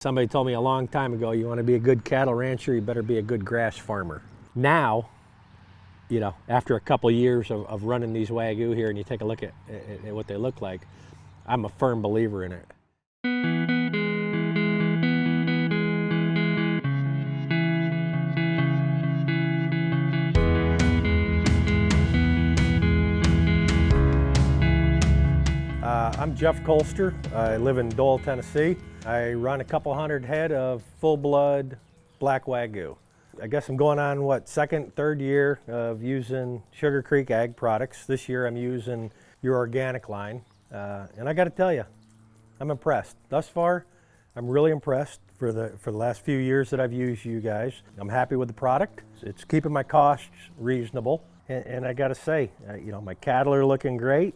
Somebody told me a long time ago, you want to be a good cattle rancher, you better be a good grass farmer. Now, you know, after a couple years of running these Wagyu here and you take a look at what they look like, I'm a firm believer in it. I'm Jeff Kolster. I live in Dole, Tennessee. I run a couple hundred head of full-blood black Wagyu. I guess I'm going on, what, second, third year of using Sugar Creek Ag products. This year I'm using your organic line. And I got to tell you, I'm impressed. Thus far, I'm really impressed for the last few years that I've used you guys. I'm happy with the product. It's keeping my costs reasonable. And I got to say, you know, my cattle are looking great.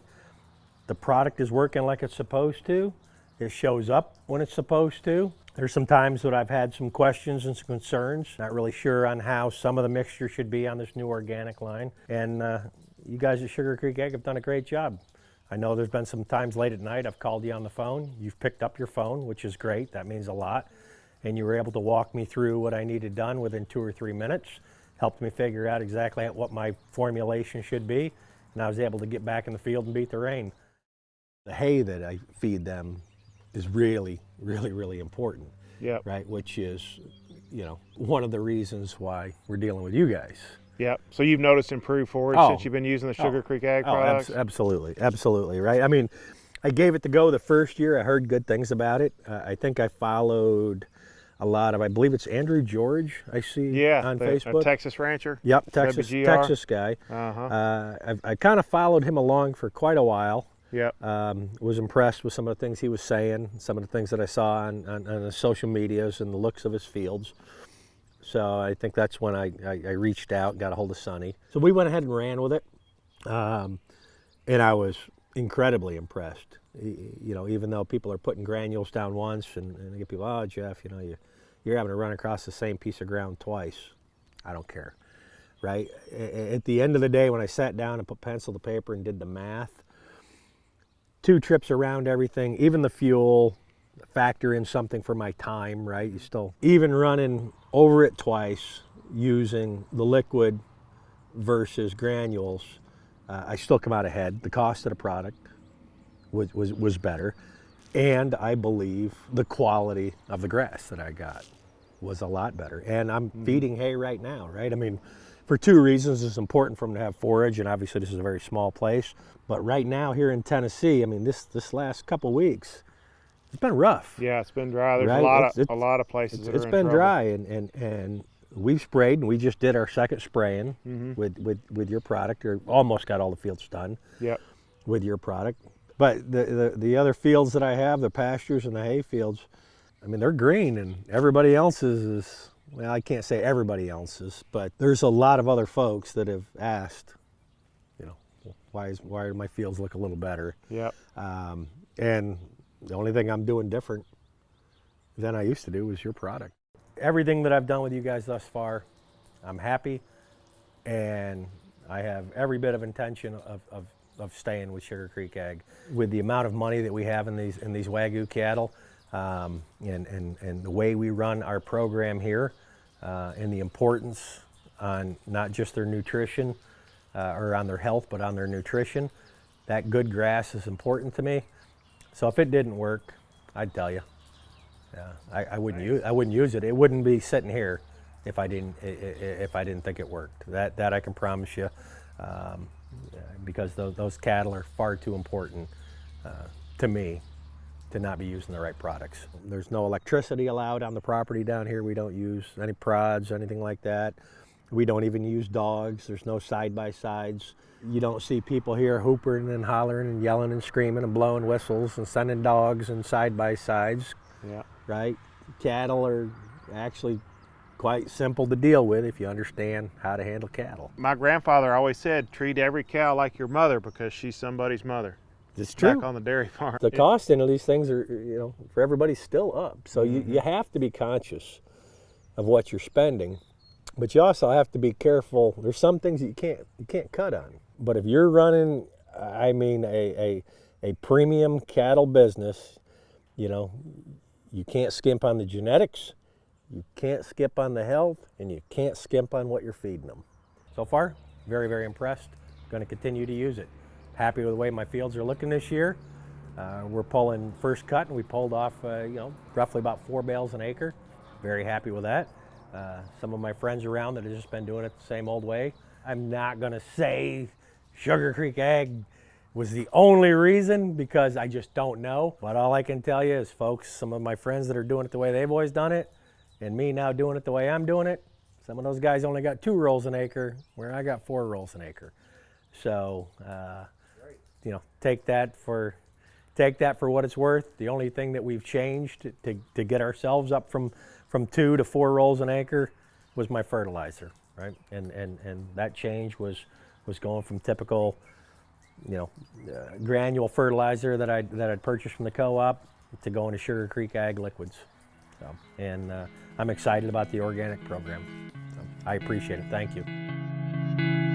The product is working like it's supposed to. It shows up when it's supposed to. There's some times that I've had some questions and some concerns, not really sure on how some of the mixture should be on this new organic line. And you guys at Sugar Creek Ag have done a great job. I know there's been some times late at night I've called you on the phone. You've picked up your phone, which is great. That means a lot. And you were able to walk me through what I needed done within 2 or 3 minutes, helped me figure out exactly what my formulation should be, and I was able to get back in the field and beat the rain. The hay that I feed them is really, really, really important. Yep. Right, which is, you know, one of the reasons why we're dealing with you guys. Yep. So you've noticed improved forage since you've been using the Sugar Creek Ag products? Absolutely, absolutely, right? I mean, I gave it to go the first year. I heard good things about it. I think I followed a lot of, I believe it's Andrew George I see on Facebook. Texas rancher. Yep, Texas guy. I kind of followed him along for quite a while. Yep. Was impressed with some of the things he was saying, some of the things that I saw on the social medias and the looks of his fields. So I think that's when I reached out and got a hold of Sonny. So we went ahead and ran with it. And I was incredibly impressed. You know, even though people are putting granules down once and I get people, oh, Jeff, you know, you're having to run across the same piece of ground twice. I don't care, right? At the end of the day, when I sat down and put pencil to paper and did the math, 2 trips around everything, even the fuel, factor in something for my time, right? You still, even running over it twice, using the liquid versus granules, I still come out ahead. The cost of the product was better. And I believe the quality of the grass that I got was a lot better. And I'm feeding hay right now, right? I mean, for 2 reasons. It's important for them to have forage, and obviously this is a very small place. But right now here in Tennessee, I mean, this last couple weeks, it's been rough. Yeah, it's been dry. There's right? a lot of places that are in trouble. It's been dry, and we've sprayed, and we just did our second spraying with your product, or almost got all the fields done. Yep. With your product. But the other fields that I have, the pastures and the hay fields, I mean, they're green, and everybody else's is, well, I can't say everybody else's, but there's a lot of other folks that have asked, you know, why do my fields look a little better? Yep. And the only thing I'm doing different than I used to do was your product. Everything that I've done with you guys thus far, I'm happy, and I have every bit of intention of staying with Sugar Creek Ag. With the amount of money that we have in these Wagyu cattle, and the way we run our program here, and the importance on not just their nutrition or on their health, but on their nutrition, that good grass is important to me. So if it didn't work, I'd tell you. I wouldn't use it. It wouldn't be sitting here if I didn't think it worked. That I can promise you, because those cattle are far too important to me to not be using the right products. There's no electricity allowed on the property down here. We don't use any prods, anything like that. We don't even use dogs. There's no side-by-sides. You don't see people here hooping and hollering and yelling and screaming and blowing whistles and sending dogs and side-by-sides. Yeah. Right? Cattle are actually quite simple to deal with if you understand how to handle cattle. My grandfather always said, treat every cow like your mother because she's somebody's mother. It's true. Back on the dairy farm. The costing of these things are, you know, for everybody still up. So you have to be conscious of what you're spending, but you also have to be careful. There's some things that you can't cut on. But if you're running, I mean, a premium cattle business, you know, You can't skimp on the genetics, you can't skip on the health, and you can't skimp on what you're feeding them. So far, very, very impressed. Going to continue to use it. Happy with the way my fields are looking this year. We're pulling first cut, and we pulled off, roughly about 4 bales an acre. Very happy with that. Some of my friends around that have just been doing it the same old way. I'm not going to say Sugar Creek Ag was the only reason, because I just don't know. But all I can tell you is, folks, some of my friends that are doing it the way they've always done it, and me now doing it the way I'm doing it, some of those guys only got 2 rolls an acre, where I got 4 rolls an acre. So, take that for what it's worth. The only thing that we've changed to get ourselves up from 2 to 4 rolls an acre was my fertilizer, right? And that change was going from typical, granule fertilizer that I'd purchased from the co-op to going to Sugar Creek Ag Liquids. So, and I'm excited about the organic program. So I appreciate it. Thank you.